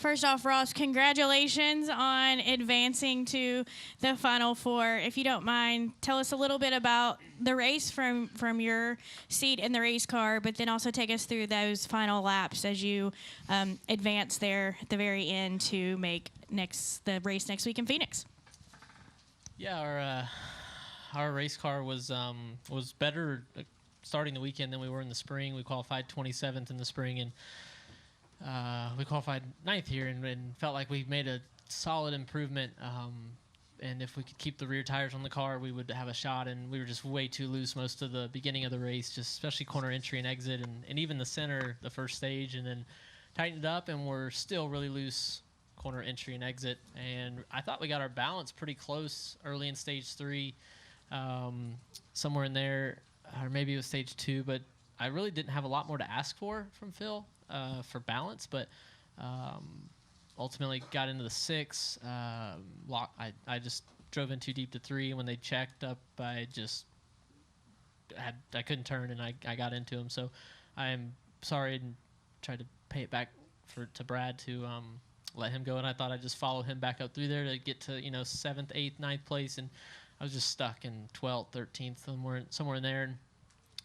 First off, Ross, congratulations on advancing to the Final Four. If you don't mind, tell us a little bit about the race from your seat in the race car, but then also take us through those final laps as you advance there at the very end to make the race next week in Phoenix. Yeah, our race car was better starting the weekend than we were in the spring. We qualified 27th in the spring, and we qualified 9th here, and felt like we made a solid improvement. And if we could keep the rear tires on the car, we would have a shot. And we were just way too loose most of the beginning of the race, just especially corner entry and exit, and even the center, the first stage, and then tightened it up, and we're still really loose corner entry and exit. And I thought we got our balance pretty close early in stage 3, somewhere in there, or maybe it was stage 2, but I really didn't have a lot more to ask for from Phil for balance, but ultimately got into the 6. I just drove in too deep to 3, and when they checked up, I couldn't turn, and I got into him. So I'm sorry and tried to pay it back to Brad to let him go, and I thought I'd just follow him back up through there to get to 7th, 8th, 9th place, and I was just stuck in 12th, 13th, somewhere in there, and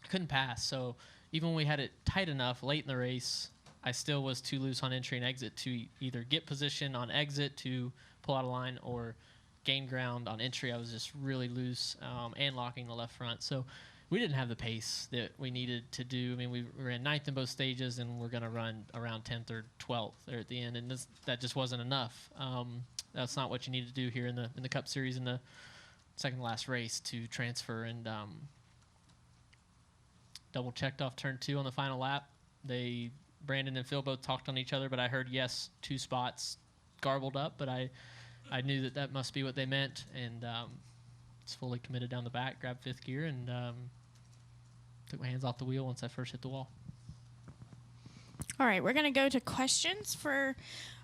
I couldn't pass. So even when we had it tight enough late in the race, I still was too loose on entry and exit to either get position on exit to pull out of line or gain ground on entry. I was just really loose and locking the left front. So we didn't have the pace that we needed to do. I mean, we ran 9th in both stages, and we're going to run around 10th or 12th there at the end, and that just wasn't enough. That's not what you need to do here in the Cup Series in the second to last race to transfer. And double checked off turn 2 on the final lap. Brandon and Phil both talked on each other, but I heard yes, 2 spots garbled up, but I knew that must be what they meant, and was fully committed down the back, grabbed 5th gear, and took my hands off the wheel once I first hit the wall. All right, we're going to go to questions for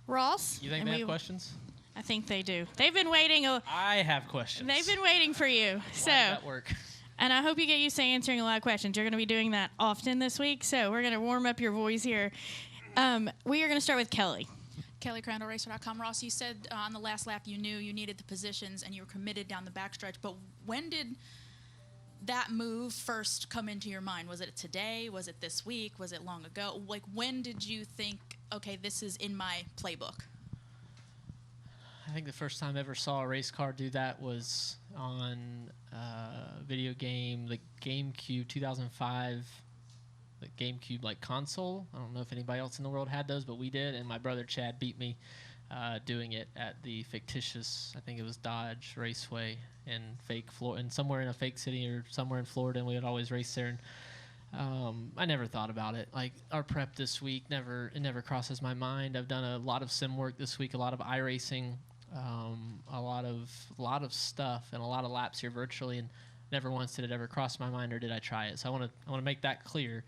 Ross. You think they have questions? I think they do. They've been waiting. I have questions. They've been waiting for you. Why did that work? And I hope you get used to answering a lot of questions. You're going to be doing that often this week, so we're going to warm up your voice here. We are going to start with Kelly. Kelly, CrandallRacer.com. Ross, you said on the last lap you knew you needed the positions and you were committed down the backstretch, but when did that move first come into your mind? Was it today? Was it this week? Was it long ago? Like, when did you think, okay, this is in my playbook? I think the first time I ever saw a race car do that was on a video game, the GameCube 2005, the GameCube console. I don't know if anybody else in the world had those, but we did, and my brother Chad beat me doing it at the fictitious, I think it was Dodge Raceway in somewhere in a fake city or somewhere in Florida, and we would always race there. And I never thought about it. Like, our prep this week, it never crosses my mind. I've done a lot of sim work this week, a lot of iRacing, a lot of stuff, and a lot of laps here virtually, and never once did it ever cross my mind, or did I try it. So I want to make that clear.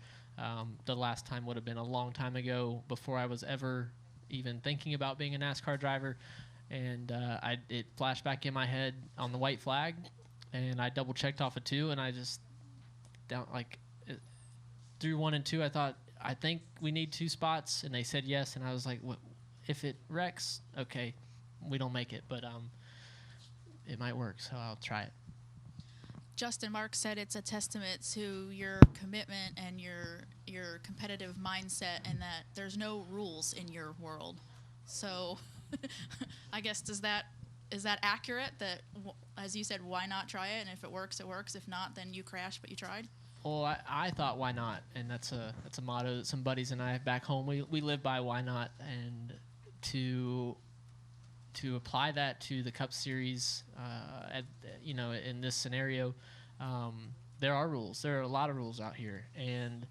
The last time would have been a long time ago, before I was ever even thinking about being a NASCAR driver, and it flashed back in my head on the white flag, and I double checked off of 2, and I just through 1 and 2, I think we need 2 spots, and they said yes, and I was like, what, if it wrecks, okay, we don't make it, but it might work, so I'll try it. Justin Mark said it's a testament to your commitment and your competitive mindset, and that there's no rules in your world. So I guess is that accurate, that, as you said, why not try it, and if it works, it works. If not, then you crash, but you tried? Well, I thought, why not? And that's a motto that some buddies and I have back home. We live by why not, and to apply that to the Cup Series, in this scenario, there are rules. There are a lot of rules out here, and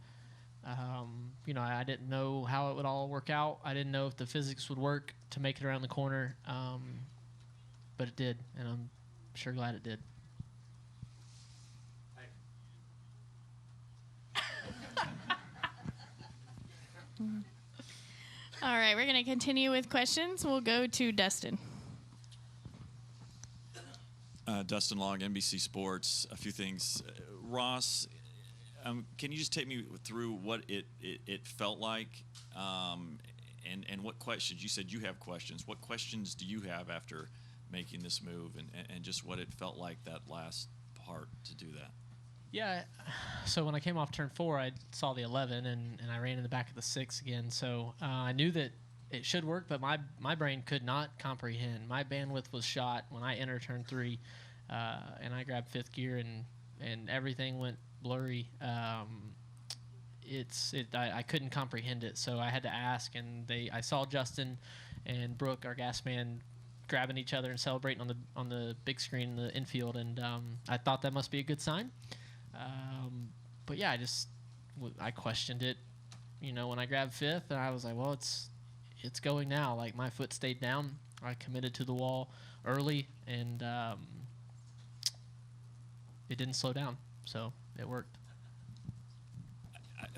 I didn't know how it would all work out. I didn't know if the physics would work to make it around the corner, but it did, and I'm sure glad it did. All right, we're going to continue with questions. We'll go to Dustin. Dustin Long, NBC Sports. A few things. Ross, can you just take me through what it felt like and what questions? You said you have questions. What questions do you have after making this move, and just what it felt like that last part to do that? Yeah, so when I came off turn 4, I saw the 11, and I ran in the back of the 6 again. So I knew that it should work, but my brain could not comprehend. My bandwidth was shot when I entered turn 3, and I grabbed 5th gear, and everything went blurry. I couldn't comprehend it, so I had to ask, and I saw Justin and Brooke, our gas man, grabbing each other and celebrating on the big screen in the infield, and I thought that must be a good sign. But yeah, I questioned it, when I grabbed 5th, and I was like, well, it's going now. Like, my foot stayed down. I committed to the wall early, and it didn't slow down, so it worked.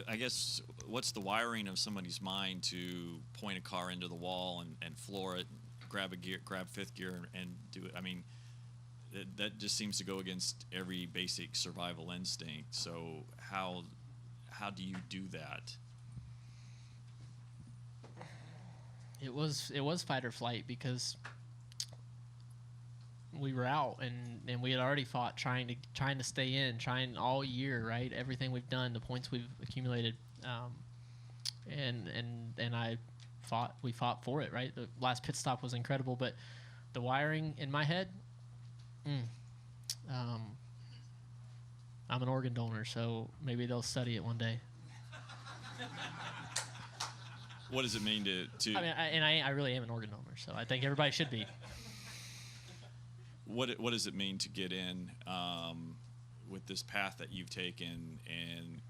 I guess, what's the wiring of somebody's mind to point a car into the wall and floor it, grab 5th gear and do it? I mean, that just seems to go against every basic survival instinct. So how do you do that? It was fight or flight, because we were out, and we had already fought trying to stay in, trying all year, right? Everything we've done, the points we've accumulated, and we fought for it, right? The last pit stop was incredible, but the wiring in my head, I'm an organ donor, so maybe they'll study it one day. What does it mean to? I mean, I really am an organ donor, so I think everybody should be. What does it mean to get in with this path that you've taken? And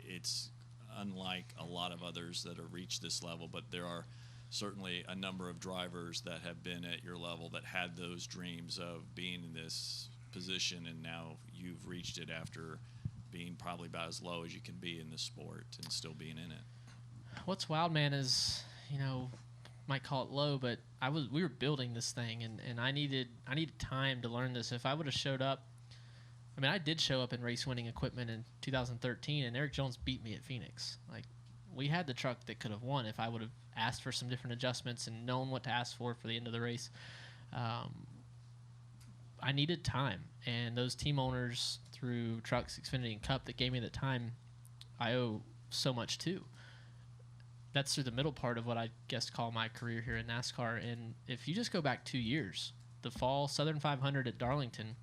it's unlike a lot of others that have reached this level, but there are certainly a number of drivers that have been at your level that had those dreams of being in this position, and now you've reached it after being probably about as low as you can be in this sport and still being in it. What's wild, man, is, might call it low, but we were building this thing, and I needed time to learn this. If I would have showed up, I did show up in race winning equipment in 2013, and Eric Jones beat me at Phoenix. Like, we had the truck that could have won if I would have asked for some different adjustments and known what to ask for the end of the race. I needed time, and those team owners through Trucks, Xfinity, and Cup that gave me the time, I owe so much to. That's through the middle part of what I guess call my career here in NASCAR. And if you just go back 2 years, the fall Southern 500 at Darlington,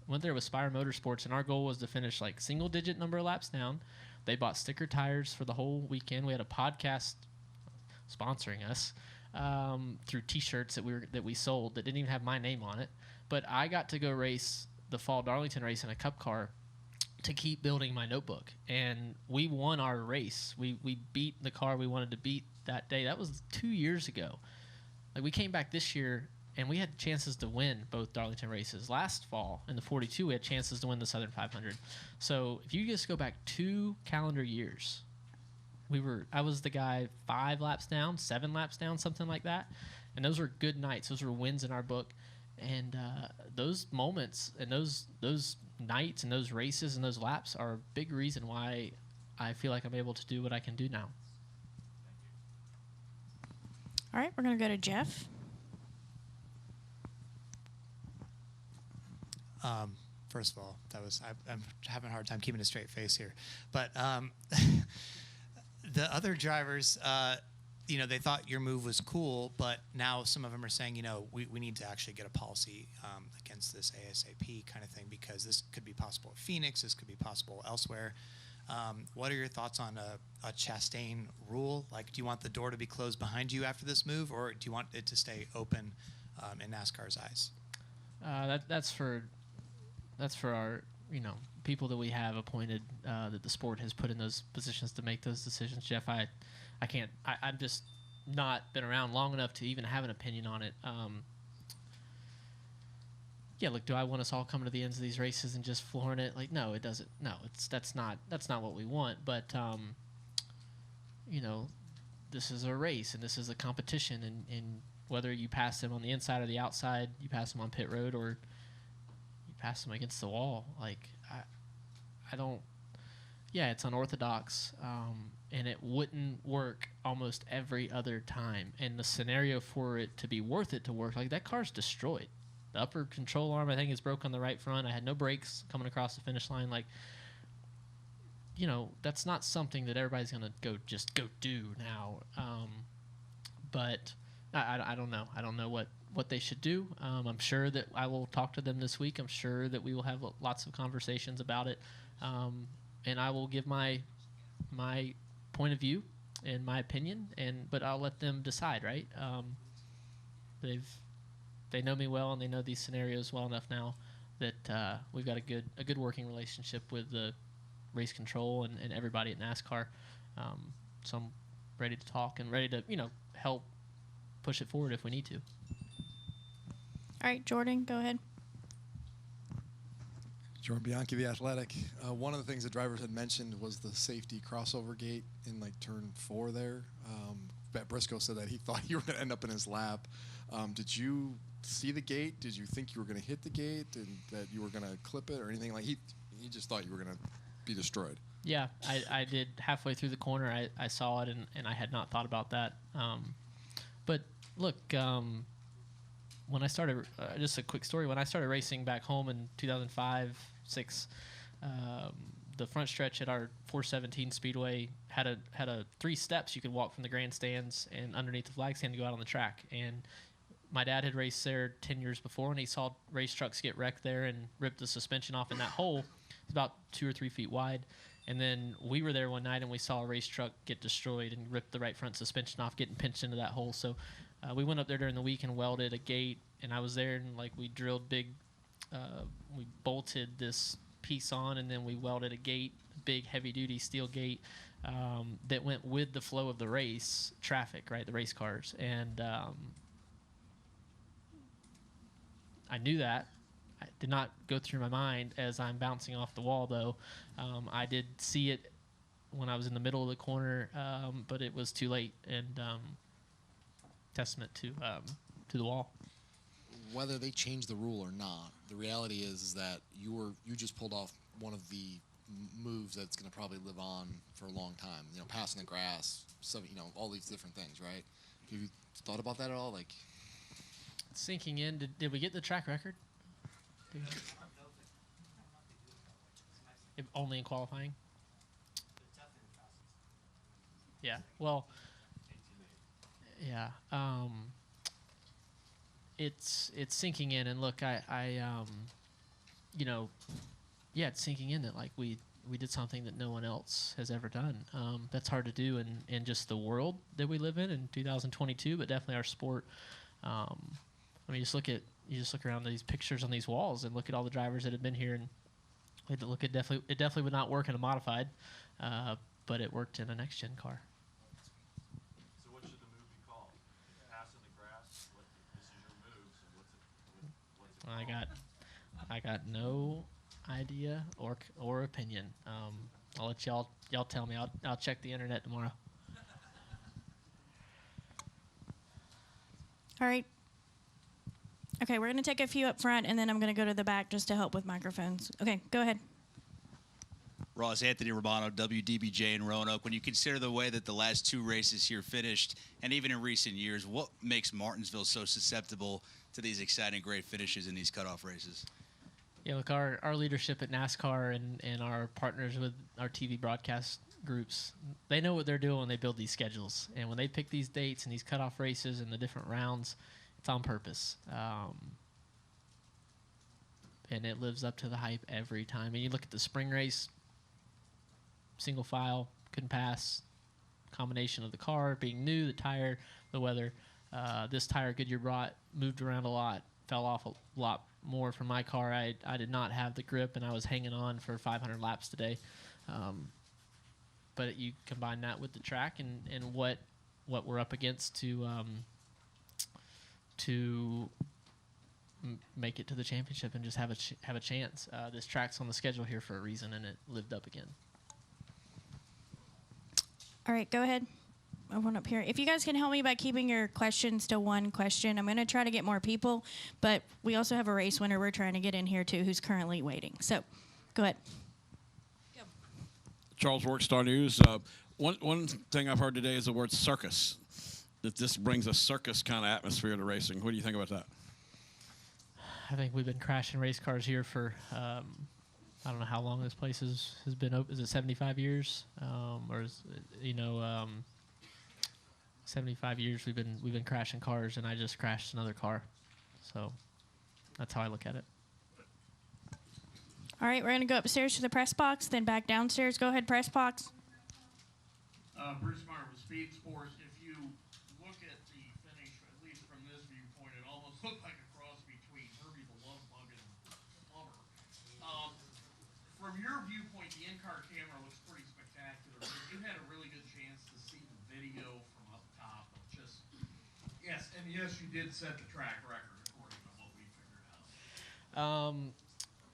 went there with Spire Motorsports, and our goal was to finish like single-digit number of laps down. They bought sticker tires for the whole weekend. We had a podcast sponsoring us through T-shirts that we sold that didn't even have my name on it. But I got to go race the fall Darlington race in a Cup car to keep building my notebook, and we won our race. We beat the car we wanted to beat that day. That was 2 years ago. Like, we came back this year, and we had chances to win both Darlington races. Last fall in the 42, we had chances to win the Southern 500. So if you just go back 2 calendar years, I was the guy 5 laps down, 7 laps down, something like that. And those were good nights. Those were wins in our book. And those moments and those nights and those races and those laps are a big reason why I feel like I'm able to do what I can do now. All right, we're going to go to Jeff. First of all, I'm having a hard time keeping a straight face here. But the other drivers, they thought your move was cool, but now some of them are saying, we need to actually get a policy against this ASAP kind of thing, because this could be possible at Phoenix, this could be possible elsewhere. What are your thoughts on a Chastain rule? Like, do you want the door to be closed behind you after this move, or do you want it to stay open in NASCAR's eyes? That's for our people that we have appointed that the sport has put in those positions to make those decisions. Jeff, I'm just not been around long enough to even have an opinion on it. Look, do I want us all coming to the ends of these races and just flooring it? Like, no, it doesn't. No, that's not what we want. But this is a race and this is a competition, and whether you pass them on the inside or the outside, you pass them on pit road or you pass them against the wall. Like, I don't. Yeah, it's unorthodox. and it wouldn't work almost every other time. And the scenario for it to be worth it to work, like that car's destroyed. The upper control arm, I think, is broke on the right front. I had no brakes coming across the finish line. Like, you know, that's not something that everybody's going to go do now. But I don't know. I don't know what they should do. I'm sure that I will talk to them this week. I'm sure that we will have lots of conversations about it. And I will give my point of view and my opinion, but I'll let them decide, right? They know me well, and they know these scenarios well enough now that we've got a good working relationship with the race control and everybody at NASCAR. So I'm ready to talk and ready to, you know, help push it forward if we need to. All right, Jordan, go ahead. Jordan Bianchi, The Athletic. One of the things the drivers had mentioned was the safety crossover gate in like turn 4 there. Matt Briscoe said that he thought you were going to end up in his lap. Did you see the gate? Did you think you were going to hit the gate and that you were going to clip it or anything? Like he just thought you were going to be destroyed. Yeah, I did halfway through the corner. I saw it, and I had not thought about that. But look, when I started, just a quick story, when I started racing back home in 2005-06, the front stretch at our 417 Speedway had a 3 steps you could walk from the grandstands and underneath the flag stand to go out on the track. And my dad had raced there 10 years before, and he saw race trucks get wrecked there and rip the suspension off in that hole. It's about 2 or 3 feet wide. And then we were there one night, and we saw a race truck get destroyed and rip the right front suspension off, getting pinched into that hole. So we went up there during the week and welded a gate, and I was there, and like we drilled we bolted this piece on, and then we welded a gate, big heavy-duty steel gate that went with the flow of the race traffic, right, the race cars. And I knew that. It did not go through my mind as I'm bouncing off the wall, though. I did see it when I was in the middle of the corner, but it was too late, and testament to the wall. Whether they change the rule or not, the reality is that you just pulled off one of the moves that's going to probably live on for a long time. You know, passing the grass, all these different things, right? Have you thought about that at all? Like, Sinking in, did we get the track record? Only in qualifying? Yeah. Well, yeah. It's sinking in, and look, it's sinking in that like we did something that no one else has ever done. That's hard to do in just the world that we live in 2022, but definitely our sport. I mean, you just look around these pictures on these walls and look at all the drivers that have been here, and it definitely would not work in a modified, but it worked in a next gen car. So what should the move be called? Passing the grass? This is your move. So what's it I got no idea or opinion. I'll let y'all tell me. I'll check the internet tomorrow. All right. Okay, we're going to take a few up front, and then I'm going to go to the back just to help with microphones. Okay, go ahead. Ross, Anthony Romano, WDBJ in Roanoke. When you consider the way that the last 2 races here finished, and even in recent years, what makes Martinsville so susceptible to these exciting, great finishes in these cutoff races? Yeah, look, our leadership at NASCAR and our partners with our TV broadcast groups, they know what they're doing when they build these schedules. And when they pick these dates and these cutoff races and the different rounds, it's on purpose. And it lives up to the hype every time. And you look at the spring race, single file, couldn't pass. Combination of the car being new, the tire, the weather. This tire Goodyear brought moved around a lot, fell off a lot more from my car. I did not have the grip, and I was hanging on for 500 laps today. But you combine that with the track and what we're up against to make it to the championship and just have a chance. This track's on the schedule here for a reason, and it lived up again. All right, go ahead. I want up here. If you guys can help me by keeping your questions to one question, I'm going to try to get more people, but we also have a race winner we're trying to get in here too who's currently waiting. So go ahead. Charles Workstar News. One thing I've heard today is the word circus. That this brings a circus kind of atmosphere to racing. What do you think about that? I think we've been crashing race cars here for I don't know how long this place has been open. Is it 75 years? Or is it, 75 years we've been crashing cars, and I just crashed another car. So that's how I look at it. All right, we're going to go upstairs to the press box, then back downstairs. Go ahead, press box. Bruce Meyer with Speed Sports. If you look at the finish, at least from this viewpoint, it almost looked like a cross between Herbie the Love Bug and Plummer. From your viewpoint, the in-car camera looks pretty spectacular. But you had a really good chance to see the video from up top. Yes, you did set the track record according to what we figured out.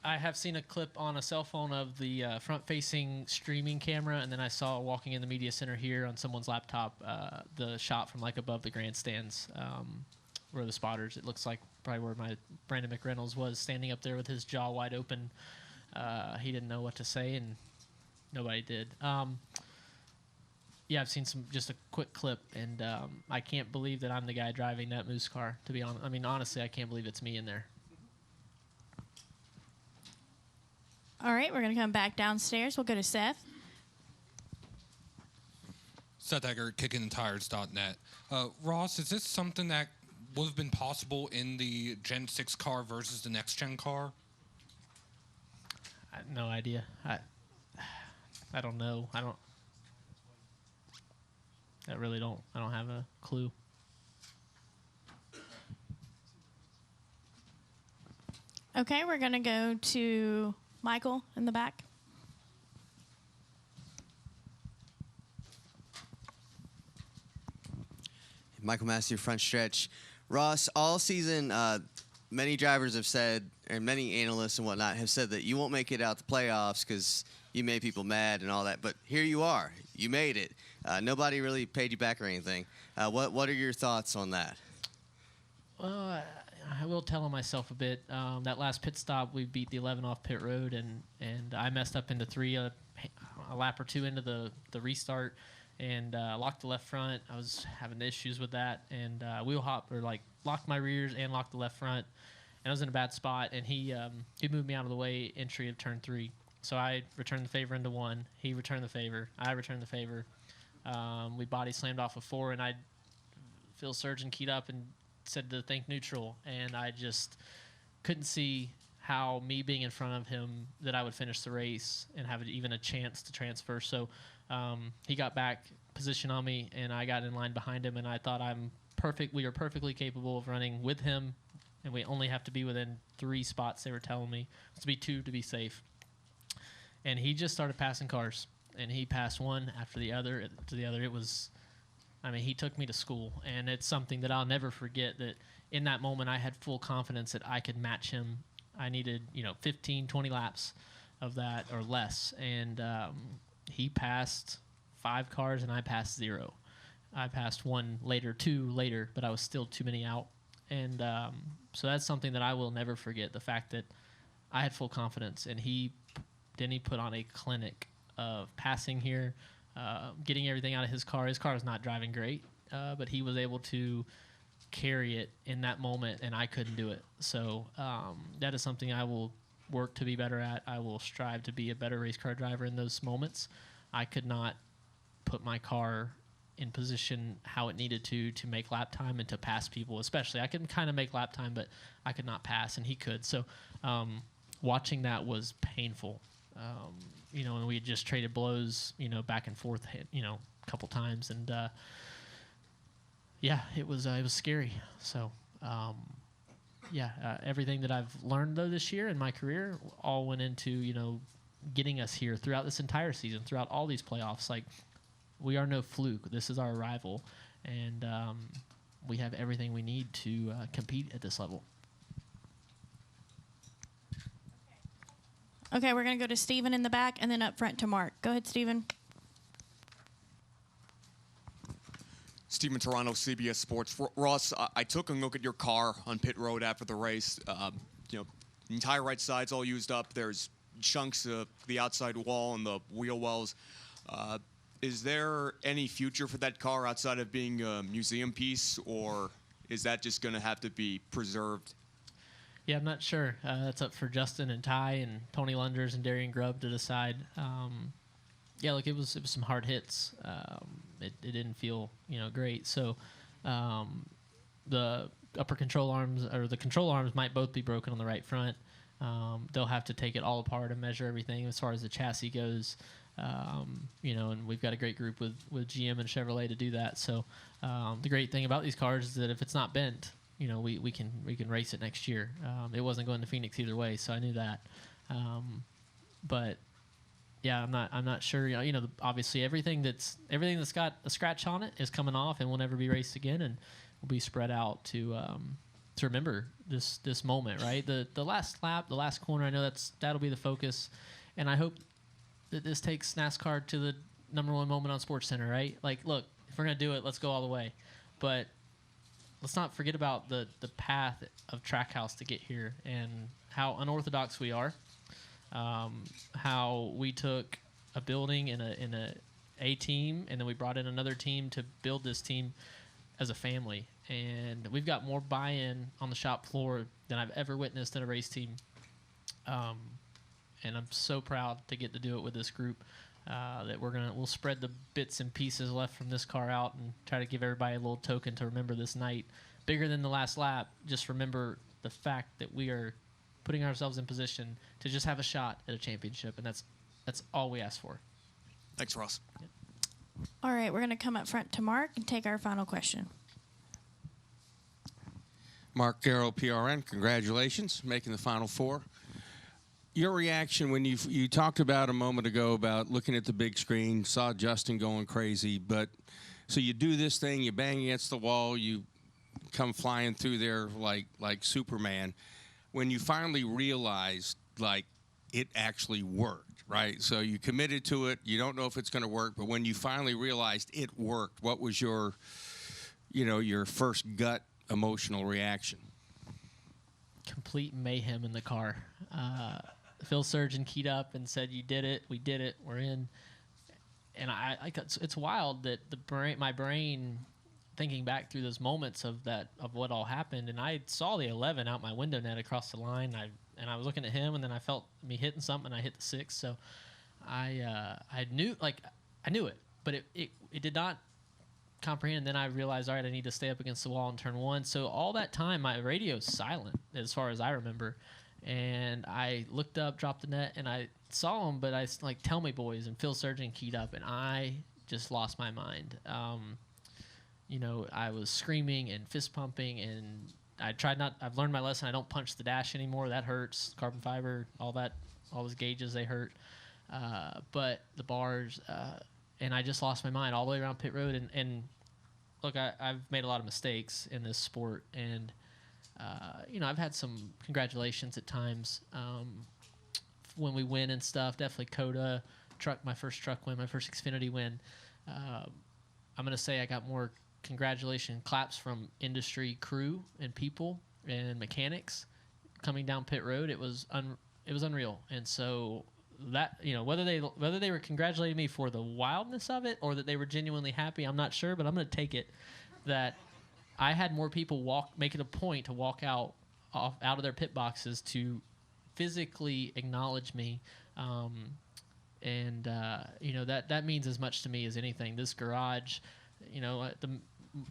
I have seen a clip on a cell phone of the front-facing streaming camera, and then I saw walking in the media center here on someone's laptop the shot from like above the grandstands where the spotters. It looks like probably where my Brandon McReynolds was standing up there with his jaw wide open. He didn't know what to say, and nobody did. Yeah, I've seen just a quick clip, and I can't believe that I'm the guy driving that Moose car. To be honest, I mean honestly, I can't believe it's me in there. All right, we're going to come back downstairs. We'll go to Seth. Seth Eggert, kickingthetires.net. Ross, is this something that would have been possible in the Gen 6 car versus the next gen car? I have no idea. I don't know. I really don't. I don't have a clue. Okay, we're going to go to Michael in the back. Michael Massey, front stretch. Ross, all season, many drivers have said, and many analysts and whatnot have said that you won't make it out the playoffs because you made people mad and all that. But here you are. You made it. Nobody really paid you back or anything. What are your thoughts on that? Well, I will tell on myself a bit. That last pit stop, we beat the 11 off pit road, and I messed up into 3, a lap or 2 into the restart, and locked the left front. I was having issues with that, and locked my rears and locked the left front, and I was in a bad spot. And he moved me out of the way entry of turn 3. So I returned the favor into 1. He returned the favor. I returned the favor. We body slammed off of 4, and Phil Surgeon keyed up and said to think neutral, and I just couldn't see how me being in front of him that I would finish the race and have even a chance to transfer. So he got back position on me, and I got in line behind him, and I thought we are perfectly capable of running with him, and we only have to be within 3 spots, they were telling me. It's to be 2 to be safe. And he just started passing cars, and he passed one after the other to the other. It was, he took me to school, and it's something that I'll never forget, that in that moment I had full confidence that I could match him. I needed, 15, 20 laps of that or less, and he passed 5 cars, and I passed 0. I passed 1 later, 2 later, but I was still too many out. And so that's something that I will never forget, the fact that I had full confidence, and he put on a clinic of passing here, getting everything out of his car. His car is not driving great, but he was able to carry it in that moment, and I couldn't do it. So that is something I will work to be better at. I will strive to be a better race car driver in those moments. I could not put my car in position how it needed to make lap time and to pass people, especially. I could kind of make lap time, but I could not pass, and he could. So watching that was painful. And we had just traded blows, back and forth, a couple times, and it was scary. So everything that I've learned though this year in my career all went into getting us here throughout this entire season, throughout all these playoffs. Like, we are no fluke. This is our arrival, and we have everything we need to compete at this level. Okay, we're going to go to Steven in the back and then up front to Mark. Go ahead, Steven. Steven Toronto, CBS Sports. Ross, I took a look at your car on pit road after the race. The entire right side's all used up. There's chunks of the outside wall and the wheel wells. Is there any future for that car outside of being a museum piece, or is that just going to have to be preserved? Yeah, I'm not sure. That's up for Justin and Ty and Tony Lunders and Darian Grubb to decide. Yeah, look, it was some hard hits. It didn't feel great. So the upper control arms or the control arms might both be broken on the right front. They'll have to take it all apart and measure everything as far as the chassis goes. And we've got a great group with GM and Chevrolet to do that. So the great thing about these cars is that if it's not bent, we can race it next year. It wasn't going to Phoenix either way, so I knew that. But yeah, I'm not sure. Obviously everything that's got a scratch on it is coming off and will never be raced again, and will be spread out to remember this moment, right? The last lap, the last corner. I know that'll be the focus, and I hope that this takes NASCAR to the #1 moment on SportsCenter, right? Like, look, if we're gonna do it, let's go all the way, but let's not forget about the path of Trackhouse to get here and how unorthodox we are. How we took a building in a team, and then we brought in another team to build this team as a family. And we've got more buy-in on the shop floor than I've ever witnessed in a race team. And I'm so proud to get to do it with this group. That we'll spread the bits and pieces left from this car out and try to give everybody a little token to remember this night. Bigger than the last lap, just remember the fact that we are putting ourselves in position to just have a shot at a championship, and that's all we ask for. Thanks, Ross. Yep. All right, we're going to come up front to Mark and take our final question. Mark Garrow, PRN, congratulations, making the Final Four. Your reaction when you talked about a moment ago about looking at the big screen, saw Justin going crazy, but so you do this thing, you bang against the wall, you come flying through there like Superman. When you finally realized, like, it actually worked, right? So you committed to it. You don't know if it's going to work, but when you finally realized it worked, what was your first gut emotional reaction? Complete mayhem in the car. Phil Surgeon keyed up and said, "You did it. We did it. We're in." And it's wild that my brain, thinking back through those moments of what all happened, and I saw the 11 out my window net across the line. I was looking at him, and then I felt me hitting something, and I hit the 6. So I knew it, but it did not comprehend. And then I realized, all right, I need to stay up against the wall in turn 1. So all that time, my radio's silent as far as I remember. And I looked up, dropped the net, and I saw him, but I like, "Tell me, boys," and Phil Surgeon keyed up, and I just lost my mind. I was screaming and fist pumping, and I've learned my lesson. I don't punch the dash anymore. That hurts. Carbon fiber, all those gauges, they hurt. But the bars, and I just lost my mind all the way around pit road. And look, I've made a lot of mistakes in this sport, and I've had some congratulations at times when we win and stuff. Definitely Coda, my first truck win, my first Xfinity win. I'm going to say I got more congratulation claps from industry crew and people and mechanics coming down pit road. It was unreal. And so that, whether they were congratulating me for the wildness of it or that they were genuinely happy, I'm not sure, but I'm going to take it that I had more people make it a point to walk out of their pit boxes to physically acknowledge me. That means as much to me as anything. This garage,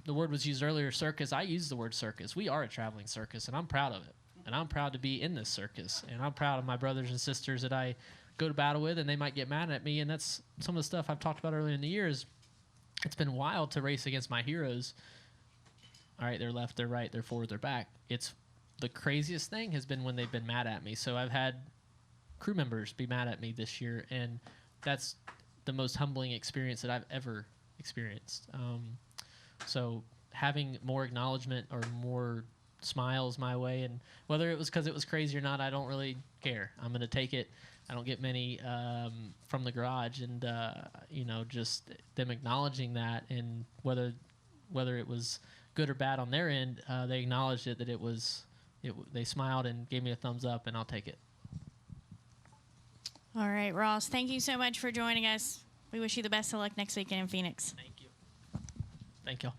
the word was used earlier, circus. I use the word circus. We are a traveling circus, and I'm proud of it. And I'm proud to be in this circus. And I'm proud of my brothers and sisters that I go to battle with, and they might get mad at me. And that's some of the stuff I've talked about earlier in the years. It's been wild to race against my heroes. All right, they're left, they're right, they're forward, they're back. It's the craziest thing has been when they've been mad at me. So I've had crew members be mad at me this year, and that's the most humbling experience that I've ever experienced. So having more acknowledgement or more smiles my way, and whether it was because it was crazy or not, I don't really care. I'm going to take it. I don't get many from the garage, and just them acknowledging that, and whether it was good or bad on their end, they acknowledged it, that they smiled and gave me a thumbs up, and I'll take it. All right, Ross, thank you so much for joining us. We wish you the best of luck next weekend in Phoenix. Thank you. Thank y'all.